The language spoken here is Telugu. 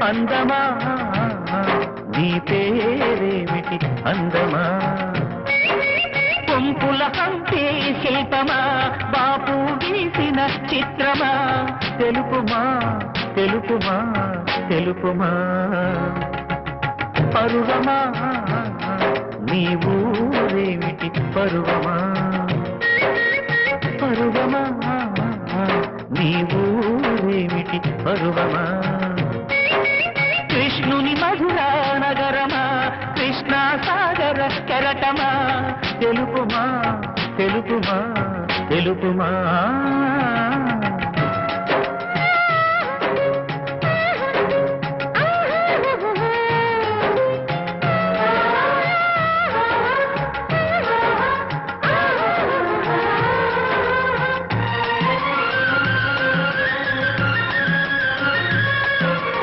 అందమా నీ పేరేమిటి అందమా కొంపుల హంపి శిల్పమా బాపు గీసిన చిత్రమా తెలుపుమా తెలుపుమా తెలుపుమా పరువమా నీ ఊరేమిటి పరువమా పరువమా నీ ఊరేమిటి పరువమా కృష్ణుని మధురా నగరమా కృష్ణా సాగర కెరటమా తెలుపుమా తెలుపుమా తెలుపుమా